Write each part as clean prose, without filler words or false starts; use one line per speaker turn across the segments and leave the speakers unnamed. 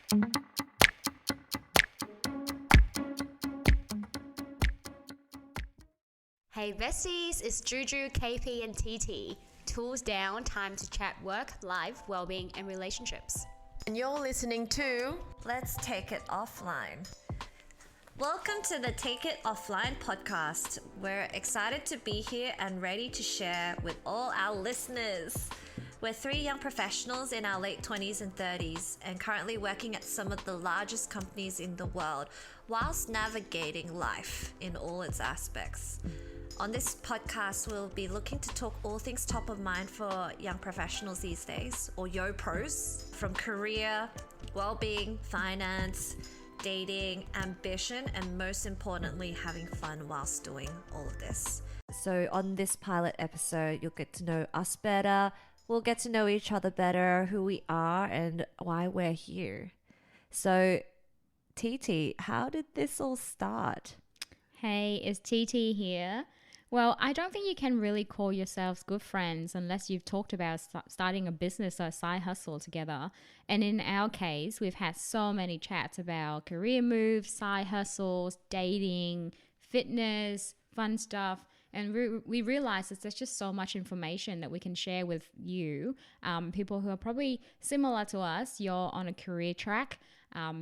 Hey besties, it's Juju, KP and TT. Tools down, time to chat work, life, wellbeing and relationships.
And you're listening to Let's Take It Offline. Welcome to the Take It Offline podcast. We're excited to be here and ready to share with all our listeners. We're three young professionals in our late 20s and 30s and currently working at some of the largest companies in the world whilst navigating life in all its aspects. On this podcast, we'll be looking to talk all things top of mind for young professionals these days, or yo pros, from career, well-being, finance, dating, ambition, and most importantly, having fun whilst doing all of this.
So on this pilot episode, you'll get to know us better. We'll get to know each other better, who we are and why we're here. So TT, how did this all start?
Hey, it's TT here. Well, I don't think you can really call yourselves good friends unless you've talked about starting a business or a side hustle together. And in our case, we've had so many chats about career moves, side hustles, dating, fitness, fun stuff. And we realize that there's just so much information that we can share with you, people who are probably similar to us. You're on a career track,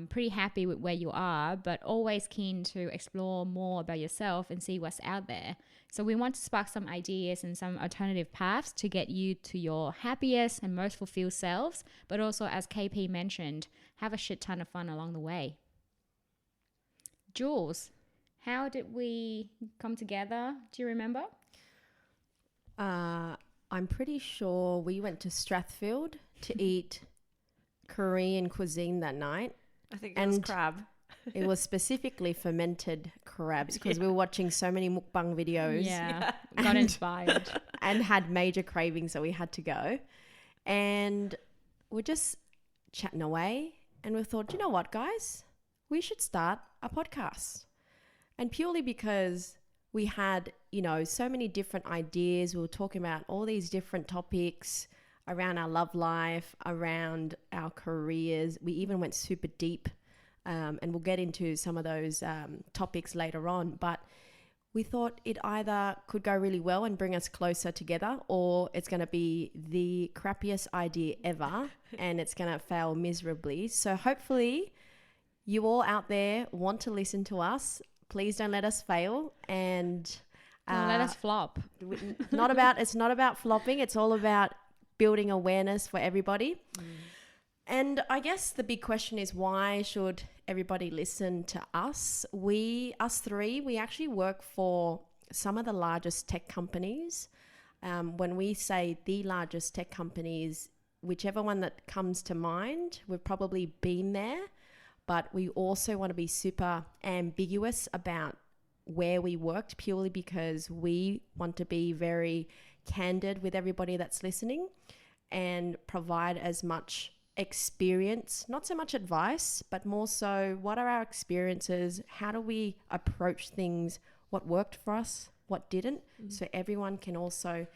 pretty happy with where you are, but always keen to explore more about yourself and see what's out there. So we want to spark some ideas and some alternative paths to get you to your happiest and most fulfilled selves, but also, as KP mentioned, have a shit ton of fun along the way. Jules, how did we come together? Do you remember?
I'm pretty sure we went to Strathfield to eat Korean cuisine that night.
I think it was crab.
It was specifically fermented crabs because we were watching so many mukbang videos.
Yeah. Got inspired.
And had major cravings, so we had to go. And we're just chatting away. And we thought, you know what, guys? We should start a podcast. And purely because we had, so many different ideas. We were talking about all these different topics around our love life, around our careers. We even went super deep. And we'll get into some of those topics later on. But we thought it either could go really well and bring us closer together, or it's going to be the crappiest idea ever and it's going to fail miserably. So hopefully you all out there want to listen to us. Please don't let us fail. And
don't let us flop.
It's not about flopping. It's all about building awareness for everybody. And I guess the big question is, why should everybody listen to us? Us three, we actually work for some of the largest tech companies. When we say the largest tech companies, whichever one that comes to mind, we've probably been there. But we also want to be super ambiguous about where we worked, purely because we want to be very candid with everybody that's listening and provide as much experience, not so much advice, but more so what are our experiences, how do we approach things, what worked for us, what didn't, so everyone can also,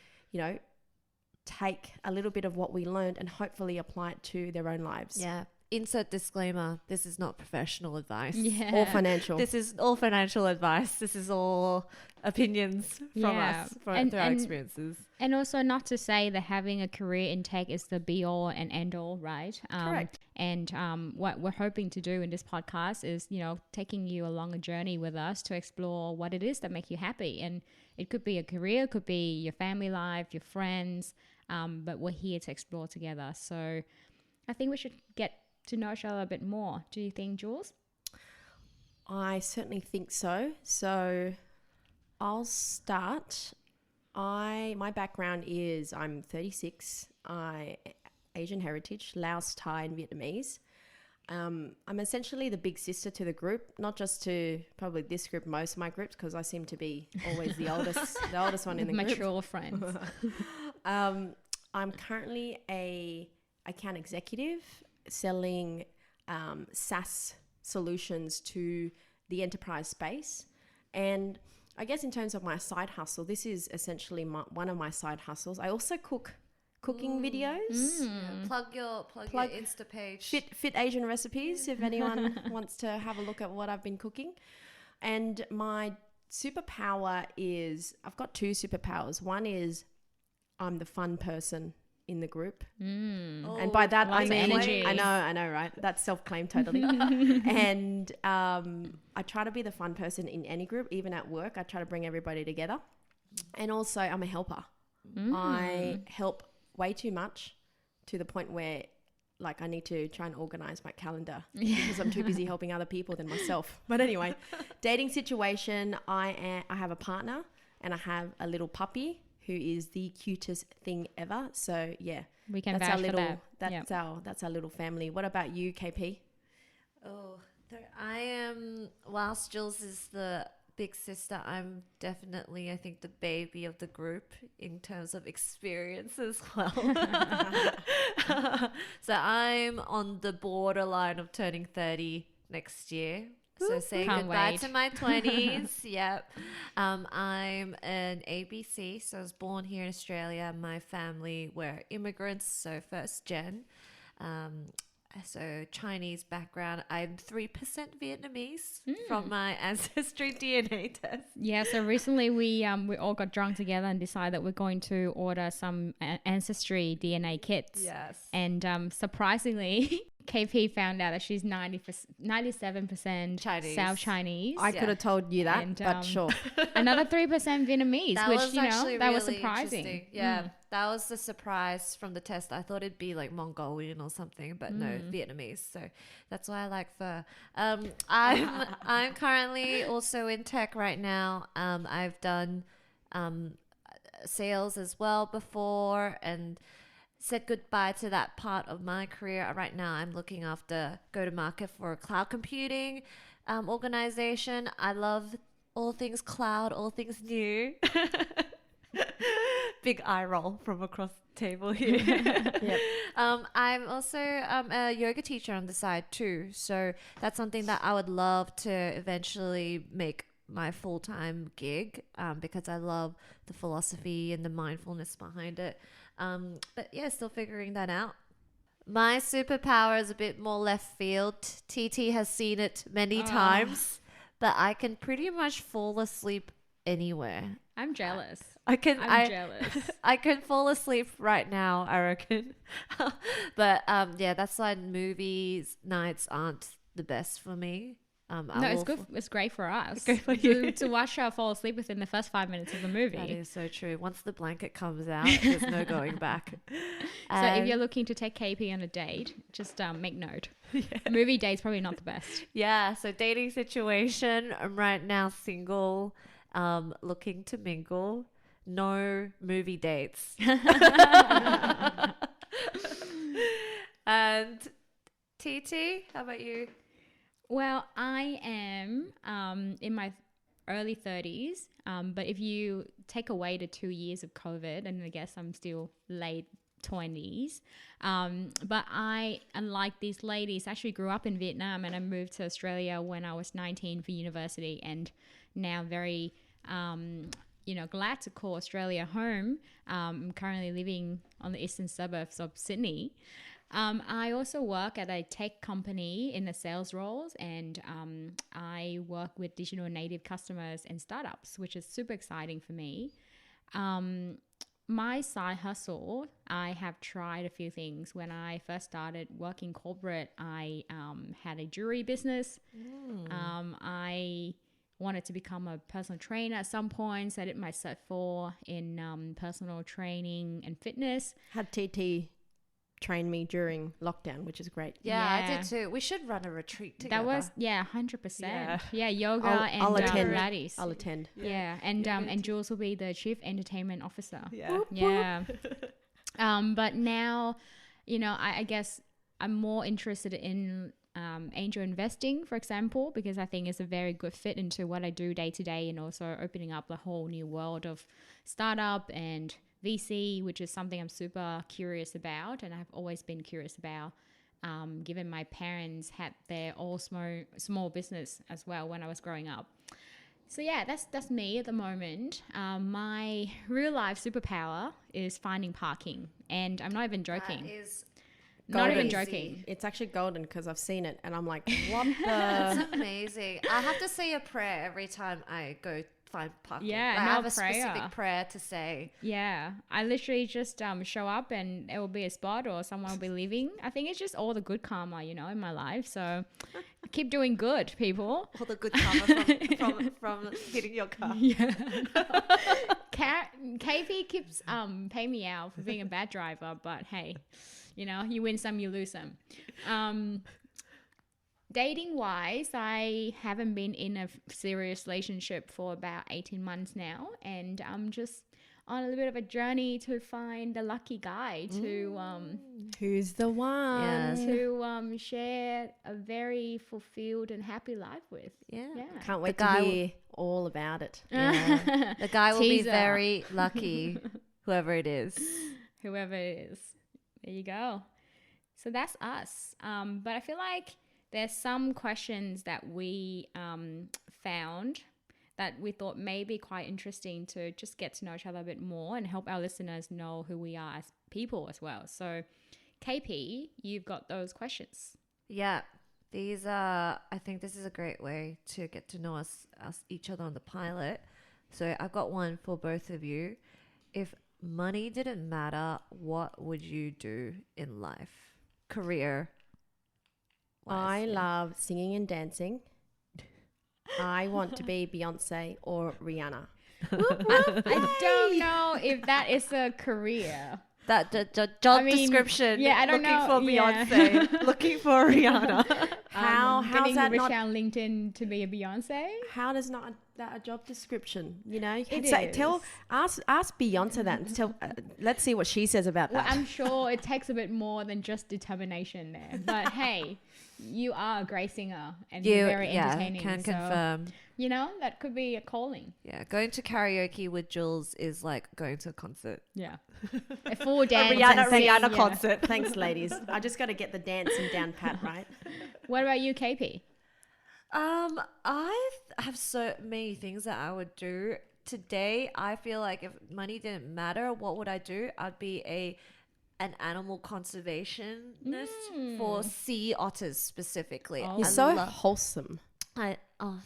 take a little bit of what we learned and hopefully apply it to their own lives.
Yeah. Insert disclaimer, this is not professional advice.
Yeah.
Or financial.
This is all financial advice. This is all opinions from us, through our experiences.
And also, not to say that having a career in tech is the be all and end all, right?
Correct.
And what we're hoping to do in this podcast is, taking you along a journey with us to explore what it is that make you happy. And it could be a career, it could be your family life, your friends, but we're here to explore together. So I think we should get to know each other a bit more. Do you think, Jules?
I certainly think so. So I'll start. My background is I'm 36. Asian heritage, Laos, Thai, and Vietnamese. I'm essentially the big sister to the group, not just to probably this group, most of my groups, because I seem to be always the oldest one in the group.
Mature friends.
I'm currently a account executive selling SaaS solutions to the enterprise space. And I guess in terms of my side hustle, this is essentially one of my side hustles. I also cook cooking videos.
Yeah, plug your Insta page.
Fit Asian recipes if anyone wants to have a look at what I've been cooking. And my superpower is, I've got two superpowers. One is I'm the fun person in the group. And by that I
Lots of
mean,
energy.
I know, right? That's self-claimed totally. And I try to be the fun person in any group, even at work. I try to bring everybody together. And also I'm a helper. I help way too much to the point where like I need to try and organize my calendar because I'm too busy helping other people than myself. But anyway, dating situation, I have a partner and I have a little puppy who is the cutest thing ever. So yeah,
We can
that's our
vouch for
little
that.
that's our little family. What about you, KP?
Oh,
I am, whilst Jules is the big sister, I'm definitely, I think, the baby of the group in terms of experience as well. So I'm on the borderline of turning 30 next year. So saying
Can't
goodbye
wait.
to my 20s. Yep. I'm an ABC, so I was born here in Australia. My family were immigrants, so first gen. So Chinese background. I'm 3% Vietnamese from my ancestry DNA test.
Yeah, so recently we all got drunk together and decided that we're going to order some ancestry DNA kits.
Yes.
And surprisingly, KP found out that she's 97%
Chinese.
South Chinese.
I could have told you that,
And,
but sure.
Another 3% Vietnamese,
That
which,
was
you know,
actually
that was
really
surprising.
interesting. Yeah, that was the surprise from the test. I thought it'd be like Mongolian or something, but no, Vietnamese. So that's why I like pho. I'm currently also in tech right now. I've done sales as well before and said goodbye to that part of my career. Right now I'm looking after go-to-market for a cloud computing organization. I love all things cloud, all things new. Big eye roll from across the table here.
Yep.
I'm also a yoga teacher on the side too. So that's something that I would love to eventually make my full-time gig because I love the philosophy and the mindfulness behind it. But yeah, still figuring that out. My superpower is a bit more left field. TT has seen it many times, but I can pretty much fall asleep anywhere.
I'm jealous.
I'm
jealous.
I can fall asleep right now, I reckon. But yeah, that's why movies nights aren't the best for me.
No, it's good. It's great for us.
Great for you.
To watch her fall asleep within the first 5 minutes of the movie.
That is so true. Once the blanket comes out, there's no going back.
So if you're looking to take KP on a date, just make note. Movie date's probably not the best.
Yeah, so dating situation. I'm right now single, looking to mingle. No movie dates. And TT, how about you?
Well, I am in my early 30s, but if you take away the 2 years of COVID, and I guess I'm still late 20s, but I, unlike these ladies, actually grew up in Vietnam and I moved to Australia when I was 19 for university, and now very glad to call Australia home. I'm currently living on the eastern suburbs of Sydney. I also work at a tech company in the sales roles, and I work with digital native customers and startups, which is super exciting for me. My side hustle, I have tried a few things. When I first started working corporate, I had a jewelry business. I wanted to become a personal trainer at some point, so I did my Cert 4 in personal training and fitness.
Had TT train me during lockdown, which is great.
Yeah, I
Yeah.
did too. We should run a retreat together.
That was 100%.
Yeah.
Yoga
I'll
and
attend.
Pilates.
I'll attend.
Yeah, and Jules will be the chief entertainment officer.
Yeah.
Yeah. But now, I guess I'm more interested in angel investing, for example, because I think it's a very good fit into what I do day to day, and also opening up the whole new world of startup and VC, which is something I'm super curious about, and I've always been curious about, given my parents had their all small business as well when I was growing up. So yeah, that's me at the moment. My real life superpower is finding parking, and I'm not even joking.
That is
Not even
golden.
joking.
It's actually golden because I've seen it and I'm like, what
that's
the?
amazing. I have to say a prayer every time I go find parking.
Yeah,
Like, I
no
have a
prayer.
specific prayer to say.
Yeah, I literally just show up and it will be a spot or someone will be leaving. I think it's just all the good karma, in my life. So keep doing good, people.
All the good karma from hitting your car.
Yeah. KP keeps paying me out for being a bad driver, but hey, you win some, you lose some. Dating wise, I haven't been in a serious relationship for about 18 months now, and I'm just on a little bit of a journey to find the lucky guy to
Who's the one?
Yes.
to share a very fulfilled and happy life with.
Yeah.
Can't wait
The guy
to
w-
hear all about it.
Yeah. The guy will
Teaser.
be very lucky, whoever it is.
Whoever it is. There you go. So that's us. But I feel like there's some questions that we found that we thought may be quite interesting to just get to know each other a bit more and help our listeners know who we are as people as well. So, KP, you've got those questions.
Yeah. These are, I think this is a great way to get to know us each other on the pilot. So I've got one for both of you. If money didn't matter, what would you do in life? Career.
I love singing and dancing. I want to be Beyonce or Rihanna.
I don't know if that is a career.
That job
I mean,
description.
yeah, I don't
looking
know,
for
yeah.
Beyonce, looking for Rihanna.
How's
Getting
that
rich
not?
on LinkedIn to be a Beyonce?
How does not that a job description? You know,
It
tell
is.
ask Beyonce that. And tell let's see what she says about
Well,
that.
I'm sure it takes a bit more than just determination there. But hey, you are a great singer and you're very entertaining.
Can
so,
confirm.
That could be a calling.
Yeah, going to karaoke with Jules is like going to a concert.
Yeah. A full dance.
Rihanna-
and sing,
Rihanna
yeah.
concert. Thanks, ladies. I just got to get the dancing down pat, right?
What about you, KP?
I have so many things that I would do. Today, I feel like if money didn't matter, what would I do? I'd be an animal conservationist for sea otters specifically.
Oh.
You're
I
so
love-
wholesome.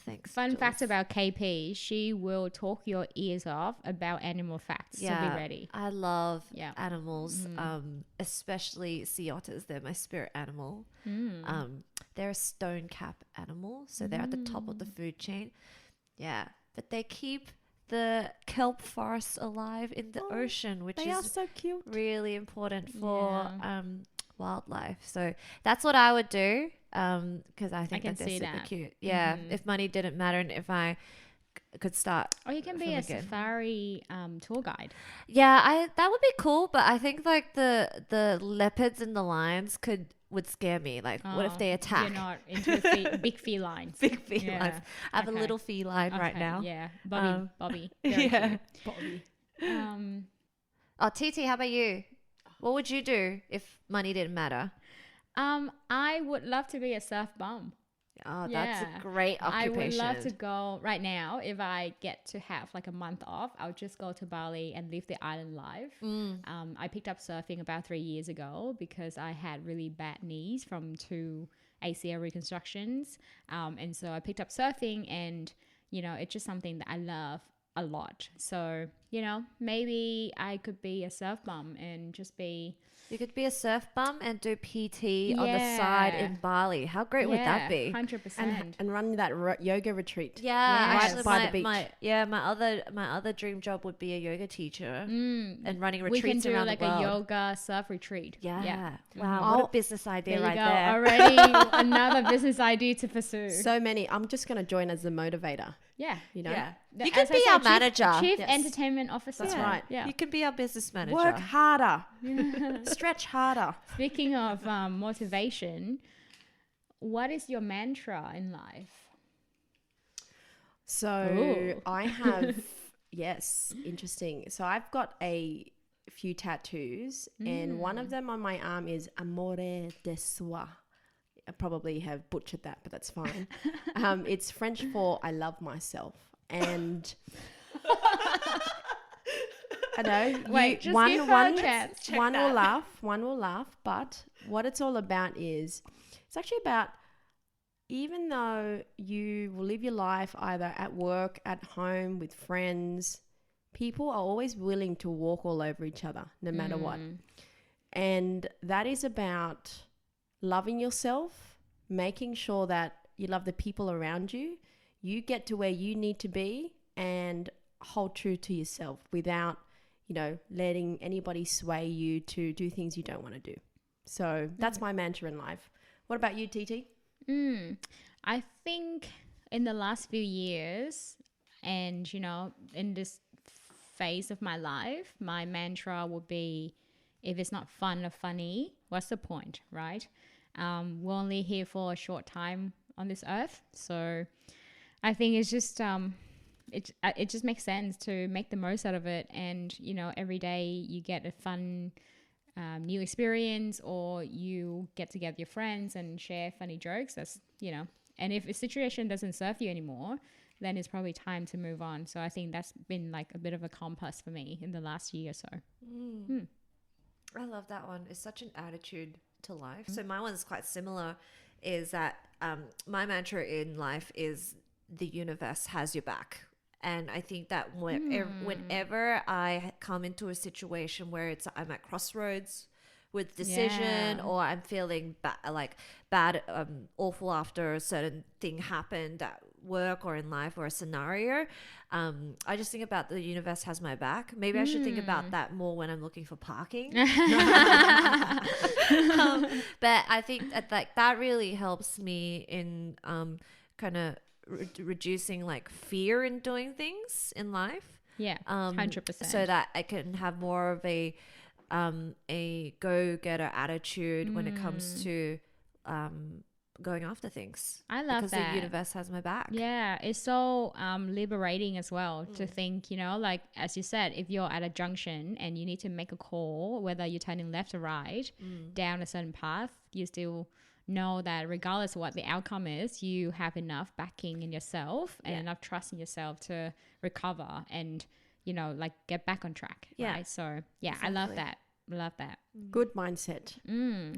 Thanks.
Fun
Jules.
fact about KP, she will talk your ears off about animal facts. So be ready.
I love
Yeah.
animals, especially sea otters. They're my spirit animal. They're a stone cap animal, so they're at the top of the food chain. Yeah, but they keep the kelp forest alive in the ocean, which
They are
is
so cute.
really important for wildlife. So that's what I would do because I think
can
that they're
see
super
that.
cute. Yeah, if money didn't matter and if I could start.
Or you can be
from
a
again.
safari tour guide.
Yeah, that would be cool, but I think like the leopards and the lions would scare me. Like, what if
Oh,
they attack?
You're not into big felines.
Big felines.
Yeah.
I have
Okay.
a little feline right
Okay,
now.
Yeah, Bobby. Very
Yeah.
cute.
Bobby.
Oh, TT, how about you? What would you do if money didn't matter?
I would love to be a surf bum.
Oh, that's
Yeah.
a great
I
occupation.
would love to go right now. If I get to have like a month off, I'll just go to Bali and live the island life. I picked up surfing about 3 years ago because I had really bad knees from 2 ACL reconstructions. And so I picked up surfing and, it's just something that I love a lot. So, maybe I could be a surf bum and just be...
You could be a surf bum and do PT on the side in Bali. How great would that be?
100%.
And run that yoga retreat.
Yeah,
Yes.
actually,
By the beach.
my other dream job would be a yoga teacher and running
We
retreats
can do
around
like
the world.
a yoga surf retreat.
Yeah. Wow, what a business idea
There you
right
go.
there.
Already another business idea to pursue.
So many. I'm just going to join as the motivator,
Yeah.
you know?
Yeah.
The-
You could
as I
be
said,
our
chief-
manager.
Chief
Yes.
entertainment officer.
That's right.
Yeah.
You can be our business manager.
Work harder. Stretch harder.
Speaking of motivation, what is your mantra in life?
So
Ooh.
I have, yes, interesting. So I've got a few tattoos, and one of them on my arm is Amore de Soi. I probably have butchered that, but that's fine. It's French for I love myself. And I know
Wait, just give her a chance.
one will laugh, but what it's all about is it's actually about, even though you will live your life either at work, at home, with friends, people are always willing to walk all over each other no matter what. And that is about loving yourself, making sure that you love the people around you, you get to where you need to be, and hold true to yourself without, letting anybody sway you to do things you don't want to do. So that's my mantra in life. What about you, TT?
I think in the last few years and, in this phase of my life, my mantra would be, if it's not fun or funny, what's the point, right? We're only here for a short time on this earth. So I think it's just, it just makes sense to make the most out of it. And, every day you get a fun new experience, or you get together with your friends and share funny jokes. That's, and if a situation doesn't serve you anymore, then it's probably time to move on. So I think that's been like a bit of a compass for me in the last year or so.
I love that one. It's such an attitude to life. So my one's quite similar, is that my mantra in life is the universe has your back. And I think that whenever I come into a situation where I'm at crossroads with decision, or I'm feeling bad, awful after a certain thing happened at work or in life or a scenario, I just think about the universe has my back. Maybe I should think about that more when I'm looking for parking. But I think that really helps me in kind of reducing fear in doing things in life.
100%.
So that I can have more of a go-getter attitude when it comes to going after things.
I love
because
that.
the universe has my back.
Yeah, it's so liberating as well to think, as you said, if you're at a junction and you need to make a call, whether you're turning left or right down a certain path, you still know that regardless of what the outcome is, you have enough backing in yourself and enough trust in yourself to recover and, get back on track.
Yeah.
Right? So,
Exactly.
I love that. Love that.
Good mindset.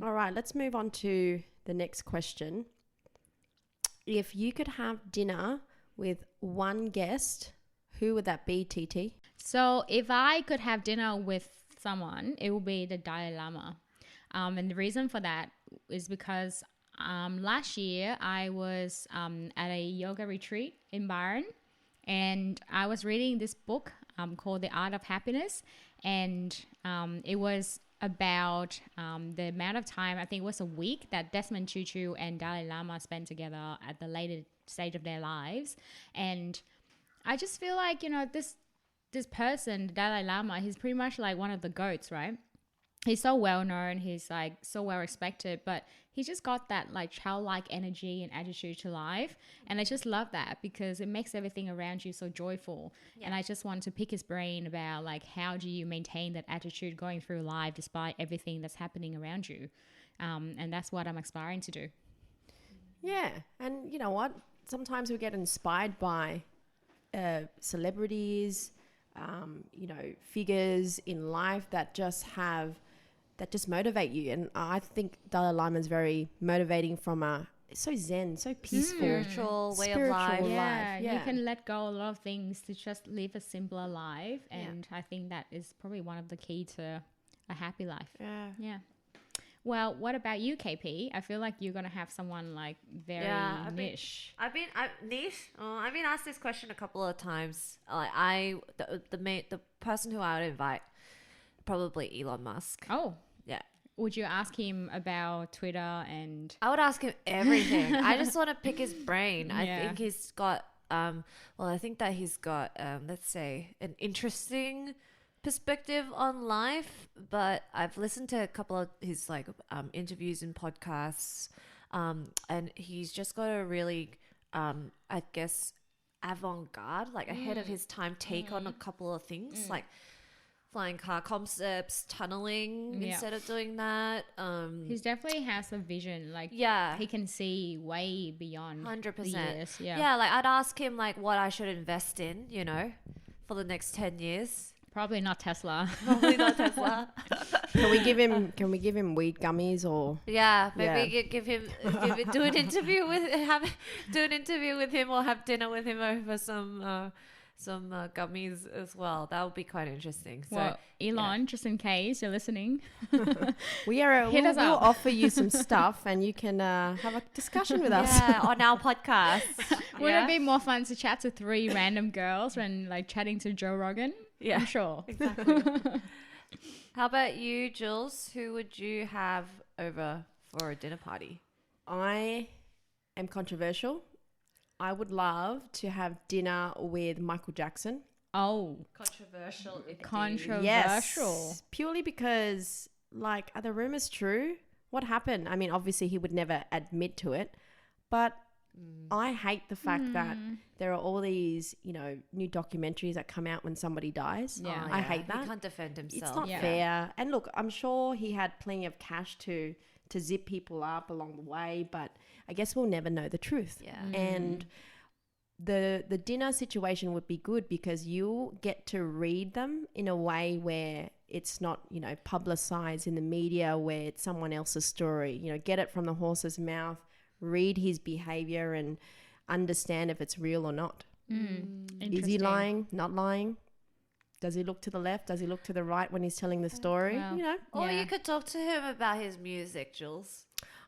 All right, let's move on to the next question. If you could have dinner with one guest, who would that be, TT?
So if I could have dinner with someone, it would be the Dalai Lama. And the reason for that is because last year I was at a yoga retreat in Byron, and I was reading this book called The Art of Happiness. And it was about the amount of time, I think it was a week, that Desmond Tutu and Dalai Lama spent together at the later stage of their lives. And I just feel like, this person, Dalai Lama, he's pretty much like one of the goats, right? He's so well known, he's so well respected, but he's just got that childlike energy and attitude to life. And I just love that because it makes everything around you so joyful. Yeah. And I just want to pick his brain about how do you maintain that attitude going through life despite everything that's happening around you. And that's what I'm aspiring to do.
Yeah. And you know what? Sometimes we get inspired by celebrities, figures in life that just motivate you. And I think Dalai Lama is very motivating from so zen, so peaceful.
Spiritual way of life.
Yeah, you can let go a lot of things to just live a simpler life. And I think that is probably one of the key to a happy life. Yeah. Well, what about you, KP? I feel like you're going to have someone very niche.
I've been asked this question a couple of times. The person who I would invite, probably Elon Musk.
Oh.
Yeah.
Would you ask him about Twitter and...
I would ask him everything. I just want to pick his brain. I think he's got, I think that he's got, let's say, an interesting perspective on life, but I've listened to a couple of his interviews and podcasts, and he's just got a really, I guess, avant-garde, ahead of his time take on a couple of things. flying car concepts, tunneling
Yeah.
instead of doing that.
He definitely has a vision. Like,
Yeah.
he can see way beyond
100%.
the years. Yeah.
Yeah, like I'd ask him like what I should invest in, for the next 10 years.
Probably not Tesla.
Probably not Tesla.
Can we give him weed gummies or?
Yeah,
Yeah.
maybe do an interview with him or have dinner with him over some gummies as well. That would be quite interesting. So
Well, Elon, just in case you're listening.
We'll
us up.
offer you some stuff and you can have a discussion with us.
yeah, on our podcast.
Wouldn't it be more fun to chat to 3 random girls than like chatting to Joe Rogan?
Yeah.
I'm sure.
Exactly. How about you, Jules? Who would you have over for a dinner party?
I am controversial. I would love to have dinner with Michael Jackson.
Oh,
Controversial.
controversial.
Yes, purely because, like, are the rumors true? What happened? I mean, obviously he would never admit to it, but I hate the fact that there are all these, new documentaries that come out when somebody dies.
Yeah.
I hate that.
He can't defend himself.
It's not
Yeah.
fair. And look, I'm sure he had plenty of cash to zip people up along the way, but I guess we'll never know the truth.
Yeah.
And the dinner situation would be good because you'll get to read them in a way where it's not, publicized in the media, where it's someone else's story. Get it from the horse's mouth, read his behavior and understand if it's real or not. Is he
Interesting.
lying? Not lying? Does he look to the left? Does he look to the right when he's telling the story?
Well,
Or
Yeah.
you could talk to him about his music, Jules.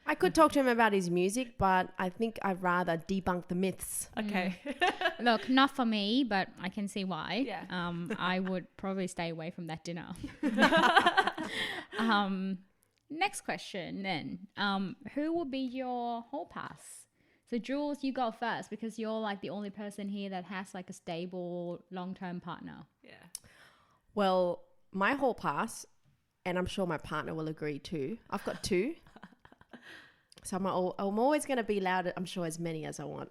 I could talk to him about his music, but I think I'd rather debunk the myths.
Okay.
Look, not for me, but I can see why.
Yeah.
I would probably stay away from that dinner. Next question then. Who will be your hall pass? So Jules, you go first because you're like the only person here that has like a stable long-term partner.
Yeah.
Well, my hall pass, and I'm sure my partner will agree too. I've got 2. So I'm always going to be allowed, I'm sure, as many as I want.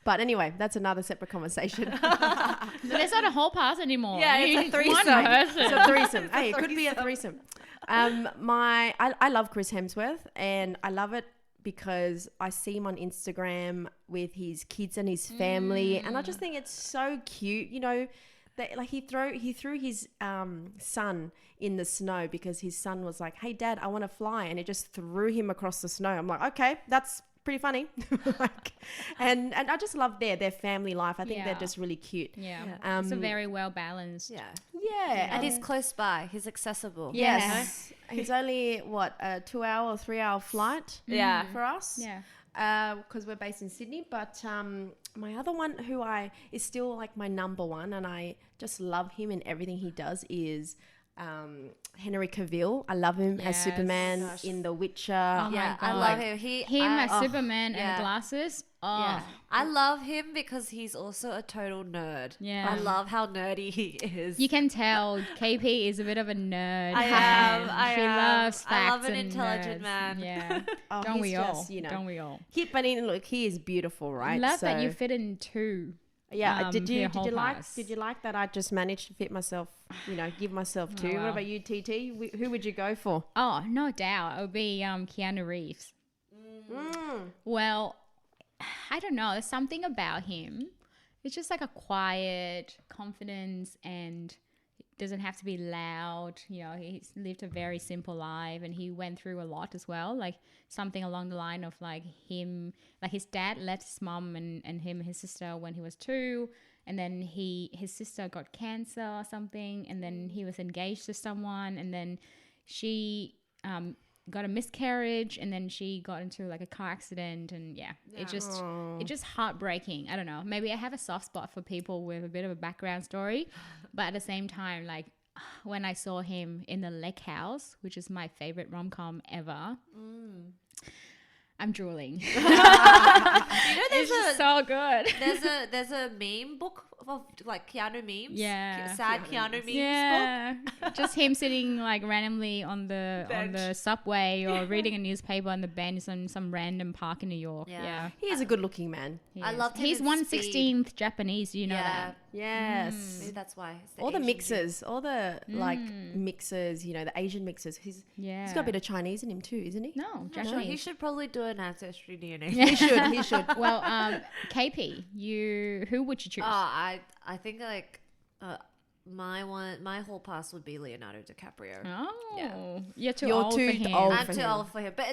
But anyway, that's another separate conversation.
So there's not a hall pass anymore.
Yeah, it's a
You-
threesome.
One person.
It's a threesome. Hey, it could be a threesome. I love Chris Hemsworth, and I love it because I see him on Instagram with his kids and his family, and I just think it's so cute. That like he threw his son in the snow because his son was like, "Hey, Dad, I want to fly," and it just threw him across the snow. I'm like, okay, that's pretty funny. and I just love their family life. I think they're
Yeah.
just really cute.
Yeah. It's a very well balanced.
Yeah.
Yeah,
And he's close by. He's accessible.
Yeah.
yes, he's only a 2-hour or 3-hour flight.
Yeah.
For us.
Yeah.
Because we're based in Sydney, but my other one who is still like my number one, and I just love him and everything he does, is Henry Cavill. I love him as
Yes.
Superman
Gosh.
in The Witcher.
Oh my
Yeah, I
God.
love him.
Him as Superman
yeah.
and the glasses. Oh,
Yeah. I love him because he's also a total nerd.
Yeah.
I love how nerdy he is.
you can tell KP is a bit of a nerd.
I
fan.
am.
She loves facts
I love an
and
intelligent
nerds.
man.
Yeah.
Oh,
Don't
he's
we all?
just,
Don't we all?
But look, he is beautiful, right?
Love that
So-
you fit in 2.
Yeah,
to your hall
did
pass.
you like that I just managed to fit myself, give myself 2?
wow.
What about you, TT? Who would you go for?
Oh, no doubt. It would be Keanu Reeves. Well, I don't know. There's something about him. It's just like a quiet confidence and doesn't have to be loud. He's lived a very simple life and he went through a lot as well. Like something along the line of like him, like his dad left his mum and him and his sister when he was 2. And then his sister got cancer or something. And then he was engaged to someone. And then she got a miscarriage. And then she got into like a car accident. And it's just heartbreaking. I don't know. Maybe I have a soft spot for people with a bit of a background story. But at the same time, like when I saw him in The Lake House, which is my favorite rom-com ever, I'm drooling.
You know,
It's just so good.
there's a meme book of like Keanu memes.
Yeah.
Sad Keanu memes book.
Yeah, just him sitting like randomly on the
Bench.
subway or reading a newspaper on the bench in some random park in New York.
Yeah.
Yeah,
He is a good-looking man.
he
I
is.
loved him
He's
in
1/16th Japanese. You know that.
Yes.
Maybe that's why. It's
All the
Asian
mixes, all the like mixes, you know, the Asian mixes. He's got a bit of Chinese in him too, isn't he?
No,
gene.
Japanese.
Sure, he should probably do an ancestry DNA.
He should. He should.
Well, KP, who would you choose?
I think like my whole pass would be Leonardo DiCaprio.
Oh, you're too
You're
old
too
for him.
old.
I'm
for
too
him.
old for him, but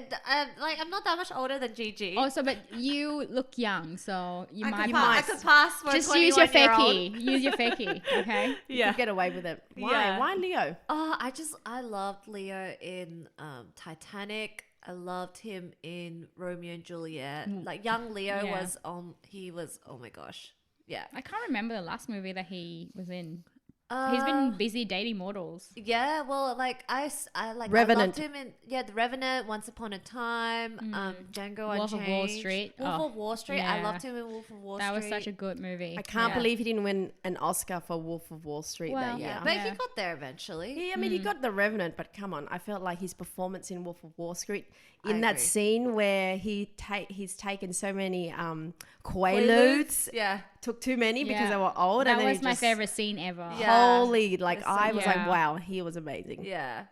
like I'm not that much older than Gigi.
Also, but you look young, so you might
I could pass for
just
a
use your
21-year-old.
fakie. Use your fakie, okay?
You could get away with it. Why?
Yeah.
Why Leo?
Oh, I loved Leo in Titanic. I loved him in Romeo and Juliet. Like young Leo
Yeah.
was he was, oh my gosh. Yeah.
I can't remember the last movie that he was in. He's been busy dating models.
Yeah, well, like I
Revenant.
I loved him in The Revenant, Once Upon a Time, Django
Wolf of
Unchained,
Wall Street.
Wolf
Oh,
of Wall Street. I
yeah.
loved him in Wolf of Wall Street.
That was such a good movie.
I can't
Yeah.
believe he didn't win an Oscar for Wolf of Wall Street
Well,
that year.
yeah, but
Yeah.
he got there eventually.
I mean, he got The Revenant, but come on, I felt like his performance in Wolf of Wall Street, in
I
that
agree.
scene where he's taken so many Quaaludes,
Yeah,
took too many because
Yeah.
they were old.
That
and then
was
he
my
just-
favorite scene ever.
Yeah.
Holy, like
It's so
I was like,
Yeah.
wow, he was amazing.
yeah,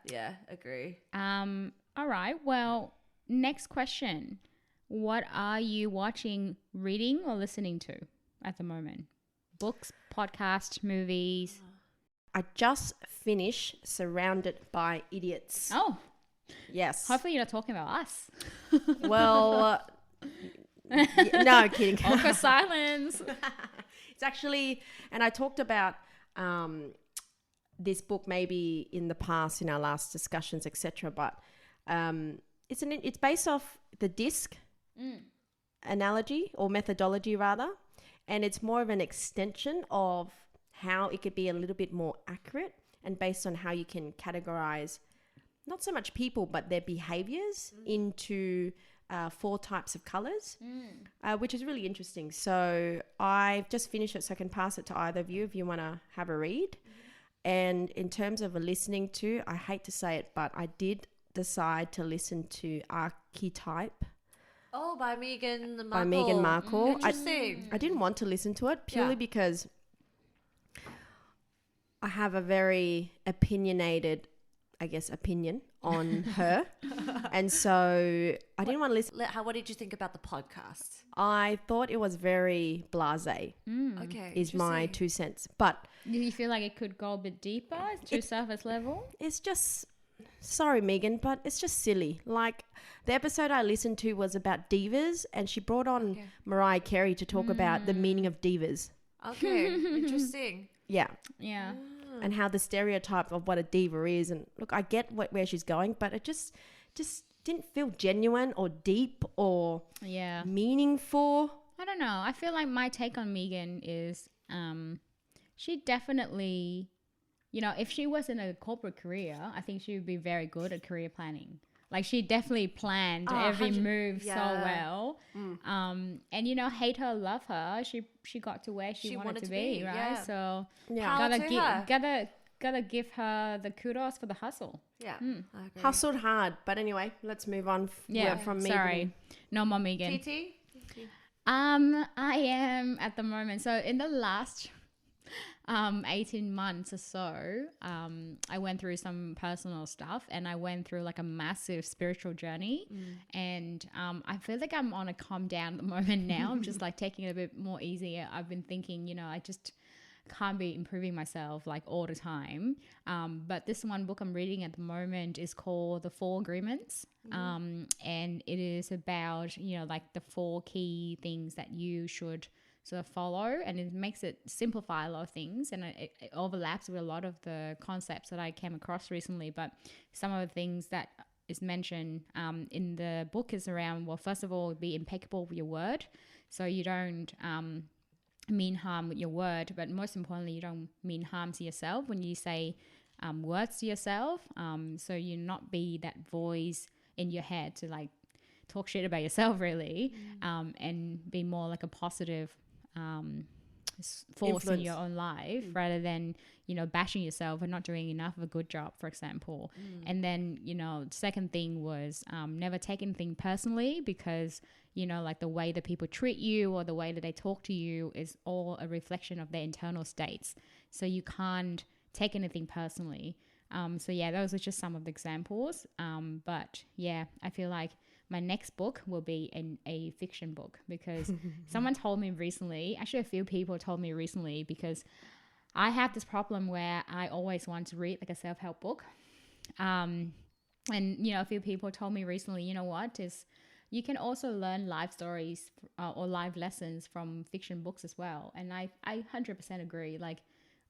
agree.
All right. Well, next question. What are you watching, reading, or listening to at the moment? Books, podcasts, movies.
I just finished Surrounded by Idiots.
Oh,
Yes.
hopefully you're not talking about us.
Well, no kidding.
Awkward silence.
It's actually, and I talked about this book maybe in the past in our last discussions, etc. But it's based off the disc analogy or methodology rather, and it's more of an extension of how it could be a little bit more accurate and based on how you can categorize not so much people but their behaviors into 4 types of colors, which is really interesting. So I've just finished it, so I can pass it to either of you if you want to have a read. And in terms of listening to, I hate to say it, but I did decide to listen to Archetype
Oh, by Meghan Markle.
by Meghan Markle.
Interesting.
I didn't want to listen to it purely because I have a very opinionated, I guess, opinion on her. And so I didn't want to listen.
What did you think about the podcast?
I thought it was very blasé,
Okay,
is my
interesting.
2 cents. But
Do you feel like it could go a bit deeper to surface level?
it's just, sorry, Megan, but it's just silly. Like the episode I listened to was about divas, and she brought on Mariah Carey to talk about the meaning of divas.
Okay, interesting.
Yeah.
Yeah.
And how the stereotype of what a diva is. And look, I get where she's going, but it just didn't feel genuine or deep or
Yeah.
meaningful.
I don't know. I feel like my take on Megan is she definitely, if she was in a corporate career, I think she would be very good at career planning. Like she definitely planned every
100
move so
yeah.
well. And hate her, love her, she got to where she wanted to be, right?
yeah.
So
Yeah.
Power
gotta
to her.
gotta give her the kudos for the hustle.
Yeah, I agree.
Hustled hard. But anyway, let's move on from Megan.
Sorry, no more Megan.
TT?
I am at the moment. So in the last 18 months or so, I went through some personal stuff and I went through like a massive spiritual journey. And I feel like I'm on a calm down at the moment now. I'm just like taking it a bit more easy. I've been thinking, I just can't be improving myself like all the time. But this one book I'm reading at the moment is called The 4 Agreements. And it is about, like the 4 key things that you should sort of follow, and it makes it simplify a lot of things, and it overlaps with a lot of the concepts that I came across recently. But some of the things that is mentioned in the book is around, well, first of all, be impeccable with your word, so you don't mean harm with your word, but most importantly, you don't mean harm to yourself when you say words to yourself, so you not be that voice in your head to like talk shit about yourself really, and be more like a positive force in
Influence.
your own life rather than, you know, bashing yourself and not doing enough of a good job, for example. And then, you know, second thing was never take anything personally, because, you know, like the way that people treat you or the way that they talk to you is all a reflection of their internal states. So you can't take anything personally. So yeah, those are just some of the examples. But yeah, I feel like my next book will be a fiction book, because someone told me recently, actually a few people told me recently, because I have this problem where I always want to read like a self-help book. And, you know, a few people told me recently, you know what, is you can also learn life stories or life lessons from fiction books as well. And I 100% agree. Like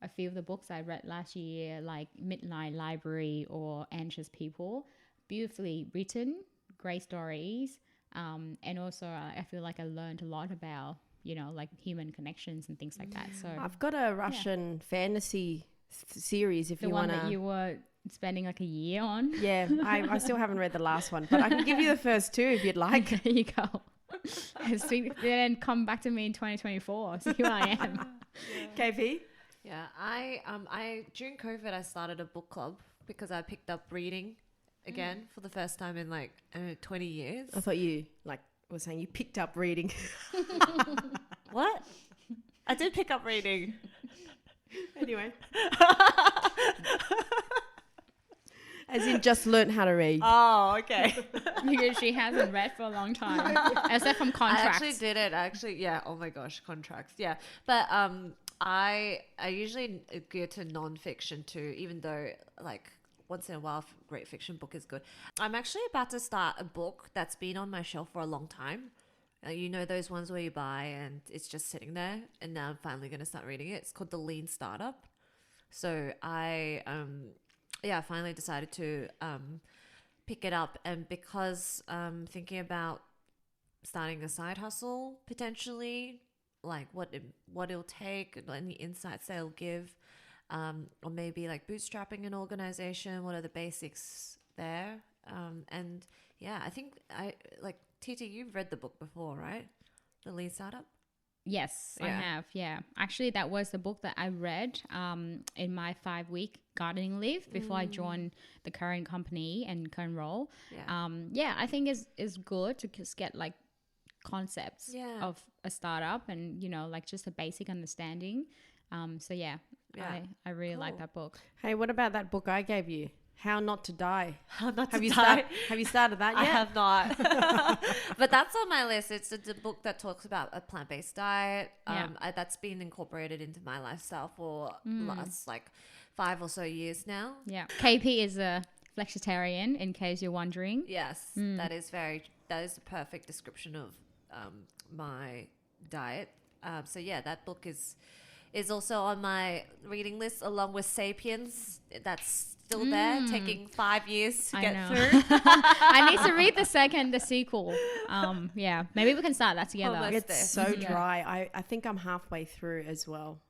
a few of the books I read last year, like Midnight Library or Anxious People, beautifully written, great stories. And also I feel like I learned a lot about, you know, like human connections and things like that. So
I've got a Russian fantasy series if
the
you
one
want
that you were spending like a year on.
Yeah, I still haven't read the last one, but I can give you the first two if you'd like.
There you go. Then come back to me in 2024. See who I am.
KP?
Yeah, I during COVID I started a book club because I picked up reading again for the first time in like 20 years.
I thought you were saying you picked up reading.
What? I did pick up reading.
Anyway. As in just learnt how to read.
Oh, okay.
Because she hasn't read for a long time, except from contracts.
I actually did it. Yeah. Oh my gosh, contracts. Yeah, but I usually gear to non-fiction too, even though like once in a while a great fiction book is good. I'm actually about to start a book that's been on my shelf for a long time. You know those ones where you buy and it's just sitting there, and now I'm finally going to start reading it. It's called The Lean Startup. So I finally decided to pick it up, and because I'm thinking about starting a side hustle potentially, like what it'll take, any insights they'll give, or maybe like bootstrapping an organization. What are the basics there? And yeah, I think TT, you've read the book before, right? The Lean Startup.
Yes, I
Yeah.
have. Yeah. Actually, that was the book that I read in my 5-week gardening leave before I joined the current company and current role.
Yeah.
I think it's good to just get like concepts
Yeah.
of a startup and, you know, like just a basic understanding. So yeah,
Yeah.
I really like
Cool.
that book.
Hey, what about that book I gave you? How Not to Die.
How not
Have
to
you
die.
have you started that yet?
I have not. But that's on my list. It's the book that talks about a plant-based diet.
Yeah.
That's been incorporated into my lifestyle for last like 5 or so years now.
Yeah. KP is a flexitarian, in case you're wondering.
Yes, that is the perfect description of my diet. So yeah, that book is also on my reading list along with Sapiens. That's still there, taking 5 years to get through.
I need to read the sequel. Yeah, maybe we can start that together.
Almost.
It's so dry. I think I'm halfway through as well.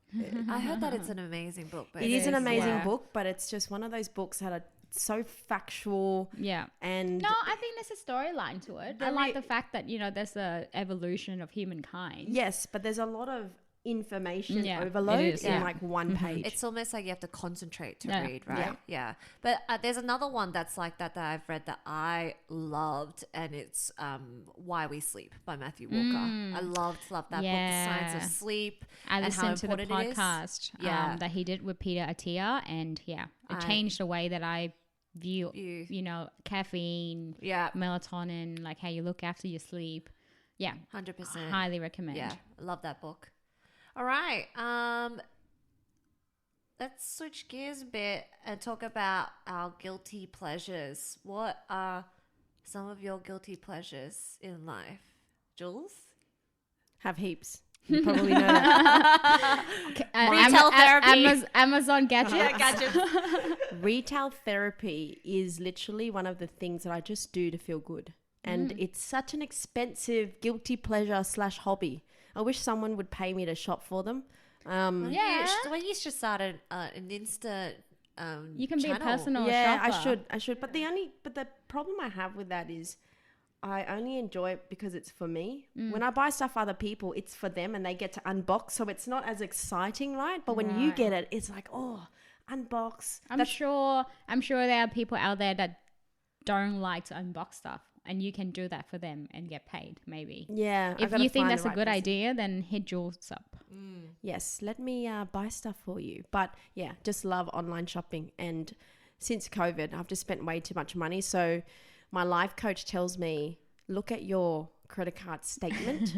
I heard that it's an amazing book. But
It is an amazing
yeah.
book, but it's just one of those books that are so factual
Yeah.
and
No, I think there's a storyline to it. I like the fact that, you know, there's a evolution of humankind.
yes, but there's a lot of information
Yeah,
overload
it is,
in
yeah.
like one page.
It's almost like you have to concentrate to
Yeah.
read, right? Yeah. But there's another one that's like that I've read that I loved, and it's Why We Sleep by Matthew Walker. I loved that book, The Science of Sleep.
I
and how
listened to the
important it is.
podcast
Yeah.
that he did with Peter Attia, and yeah, it changed the way that I view, you know, caffeine,
Yeah,
melatonin, like how you look after your sleep. Yeah,
100%.
highly recommend.
Yeah, I love that book. All right. Let's switch gears a bit and talk about our guilty pleasures. What are some of your guilty pleasures in life? Jules?
Have heaps. You probably know that.
Retail therapy.
Amazon gadgets.
Yeah, gadgets.
Retail therapy is literally one of the things that I just do to feel good. And it's such an expensive guilty pleasure / hobby. I wish someone would pay me to shop for them.
Yeah.
Well, you should start an Insta
You can be a
channel.
personal
Yeah,
shopper.
I should. But the problem I have with that is I only enjoy it because it's for me. When I buy stuff for other people, it's for them and they get to unbox. So it's not as exciting, right? But when you
Right.
get it, it's like, oh, unbox.
I'm sure there are people out there that don't like to unbox stuff, and you can do that for them and get paid, maybe.
Yeah.
If you think that's a good idea, then hit Jules up.
Yes, let me buy stuff for you. But yeah, just love online shopping. And since COVID, I've just spent way too much money. So my life coach tells me, look at your credit card statement.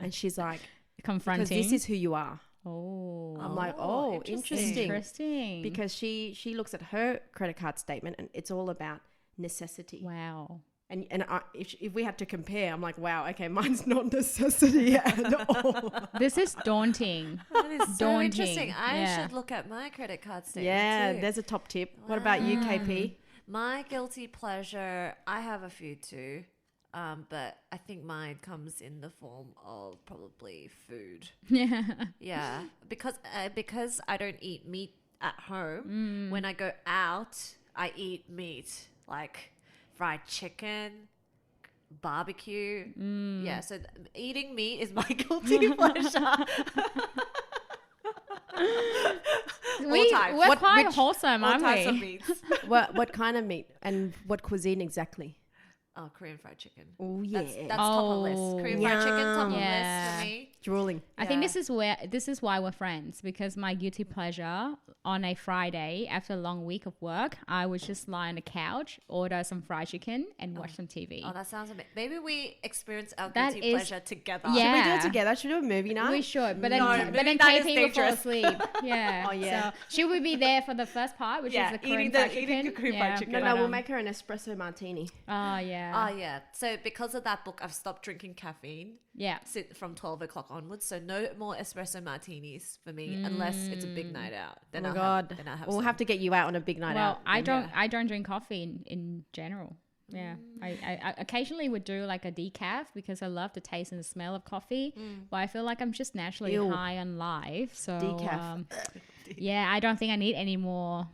And she's like,
Confronting.
because this is who you are.
Oh.
I'm like, oh, interesting.
Interesting.
Because she looks at her credit card statement and it's all about necessity.
Wow.
And if we had to compare, I'm like, wow, okay, mine's not necessity at all.
This is daunting.
That is so
Daunting.
interesting. I
Yeah.
should look at my credit card statement
Yeah,
too.
there's a top tip. What about you, KP?
My guilty pleasure, I have a few too, but I think mine comes in the form of probably food.
Yeah.
Yeah, because I don't eat meat at home. When I go out, I eat meat like fried chicken, barbecue. Yeah, so eating meat is my guilty pleasure.
We're
What-
quite
which-
wholesome,
All
aren't
types of
we?
meats.
What kind of meat and what cuisine exactly?
Oh, Korean fried chicken.
Oh yeah,
That's top of list. Korean fried chicken, top of
Yeah.
list for me.
drooling.
I think
Yeah.
this is why we're friends, because my guilty pleasure on a Friday after a long week of work, I would just lie on the couch, order some fried chicken, and watch some TV.
Oh, that sounds amazing. Maybe we experience our
That
guilty
is-
pleasure together.
Yeah.
Should we do it together? Should we do a movie night?
We should, but then
No,
but then
maybe that is
KP will fall
dangerous.
asleep. Yeah.
Oh, yeah.
So she would be there for the first part, which is the Korean fried chicken.
eating the Korean fried
Yeah,
chicken.
No,
but,
we'll make her an espresso martini.
Oh yeah.
Oh, yeah. So because of that book, I've stopped drinking caffeine
Yeah.
from 12 o'clock onwards. So no more espresso martinis for me unless it's a big night out.
Oh
Then
my
I'll
god,
Have, then I'll have
we'll
some.
have to get you out on a big night
Well,
out.
I don't drink coffee in general. Yeah, I occasionally would do like a decaf because I love the taste and the smell of coffee, but I feel like I'm just naturally
Ew.
high on life. So
Decaf.
yeah, I don't think I need any more,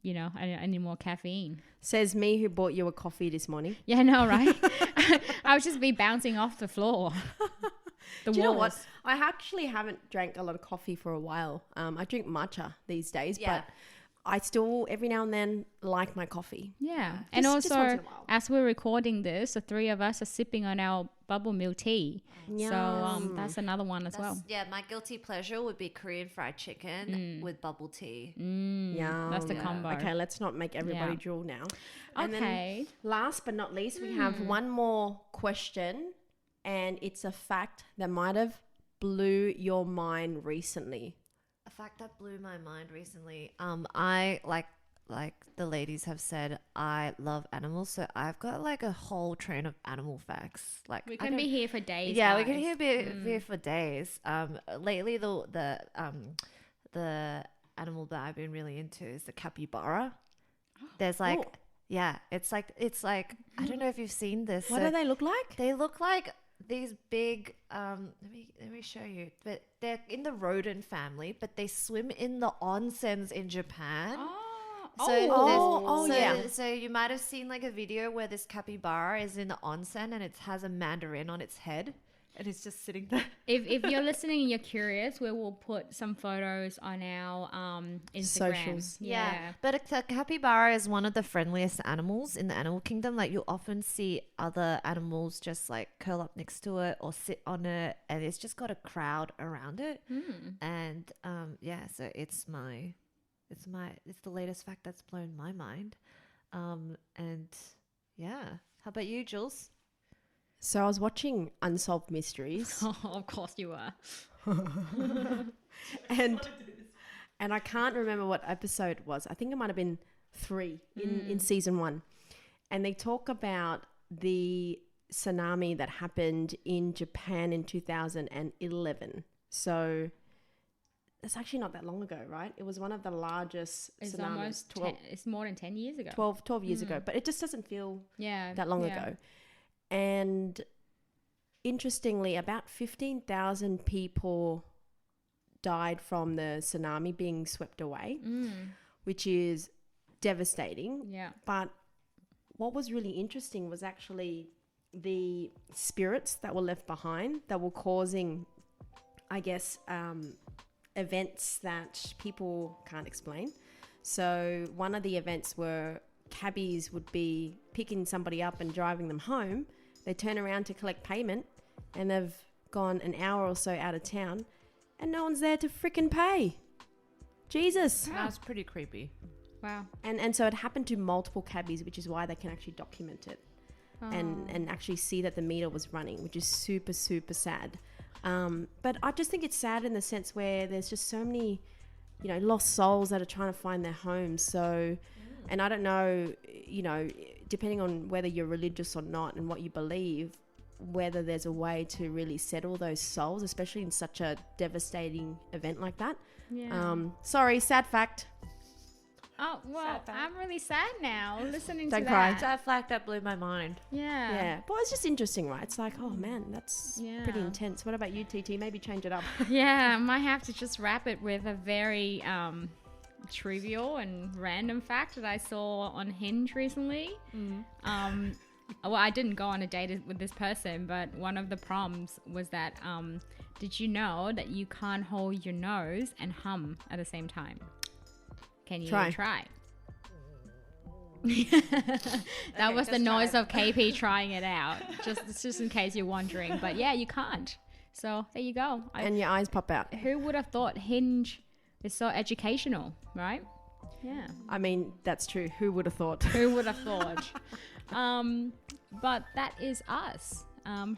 any more caffeine.
Says me who bought you a coffee this morning.
Yeah, no, right? I would just be bouncing off the floor. The
Do you know what?
walls.
I actually haven't drank a lot of coffee for a while. I drink matcha these days,
Yeah.
but I still every now and then like my coffee.
Yeah, and
Just once
also
in a while.
as we're recording this, the three of us are sipping on our bubble milk tea. So that's another one as well.
Yeah, my guilty pleasure would be Korean fried chicken with bubble tea.
Yeah,
That's the combo.
Okay, let's not make everybody
Yeah.
drool now. And then
Okay.
last but not least, we have one more question, and it's a fact that might have blew your mind recently.
A fact that blew my mind recently. I like the ladies have said, I love animals, so I've got like a whole train of animal facts. Like
We
I
can
don't-
be here for days.
Yeah, we
guys.
can be for days. Lately the animal that I've been really into is the capybara. There's like
Oh.
yeah, it's like I don't know if you've seen this.
What
So
do they look like?
they look like these big let me show you. But they're in the rodent family, but they swim in the onsens in Japan.
yeah.
So you might have seen like a video where this capybara is in the onsen and it has a mandarin on its head and it's just sitting there.
If you're listening and you're curious, we will put some photos on our Instagram.
Socials.
Yeah.
But a capybara is one of the friendliest animals in the animal kingdom. Like you often see other animals just like curl up next to it or sit on it, and it's just got a crowd around it. And so it's the latest fact that's blown my mind. And yeah, how about you, Jules?
So I was watching Unsolved Mysteries,
Oh, of course you are.
and I can't remember what episode it was. I think it might have been 3 in season 1, and they talk about the tsunami that happened in Japan in 2011. So it's actually not that long ago, right? It was one of the largest
It's
tsunamis.
almost
12,
it's more than 10 years ago.
12 years ago, but it just doesn't feel
Yeah.
that long
yeah.
ago. And interestingly, about 15,000 people died from the tsunami being swept away, which is devastating.
Yeah.
But what was really interesting was actually the spirits that were left behind that were causing, I guess, events that people can't explain. So one of the events were cabbies would be picking somebody up and driving them home. They turn around to collect payment and they've gone an hour or so out of town and no one's there to frickin' pay. Jesus.
That's pretty creepy.
Wow.
And so it happened to multiple cabbies, which is why they can actually document it and actually see that the meter was running, which is super, super sad. But I just think it's sad in the sense where there's just so many, you know, lost souls that are trying to find their homes. So, and I don't know, you know, depending on whether you're religious or not and what you believe, whether there's a way to really settle those souls, especially in such a devastating event like that.
Yeah.
Sorry, sad fact.
Oh, well, I'm really sad now listening
Don't
to
cry.
that.
That fact that blew my mind.
Yeah.
Yeah, but it's just interesting, right? It's like, oh man, that's pretty
Yeah.
intense. What about you, TT? Maybe change it up.
Yeah, I might have to just wrap it with a very trivial and random fact that I saw on Hinge recently. Well, I didn't go on a date with this person, but one of the prompts was that did you know that you can't hold your nose and hum at the same time? Can you try? That was the noise of KP trying it out. Just in case you're wondering. But yeah, you can't. So there you go.
And your eyes pop out.
Who would have thought Hinge is so educational, right? Yeah.
I mean, that's true. Who would have thought?
Who would have thought? But that is us.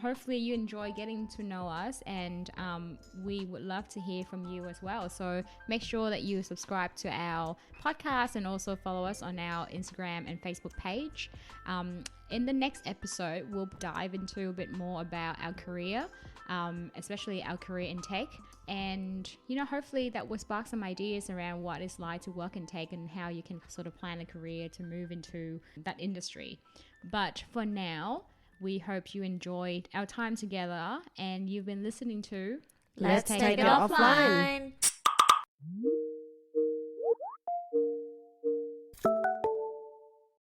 Hopefully you enjoy getting to know us, and we would love to hear from you as well. So make sure that you subscribe to our podcast and also follow us on our Instagram and Facebook page. In the next episode, we'll dive into a bit more about our career, especially our career in tech. And, you know, hopefully that will spark some ideas around what it's like to work in tech and how you can sort of plan a career to move into that industry. But for now, we hope you enjoyed our time together and you've been listening to
Let's Take It Offline.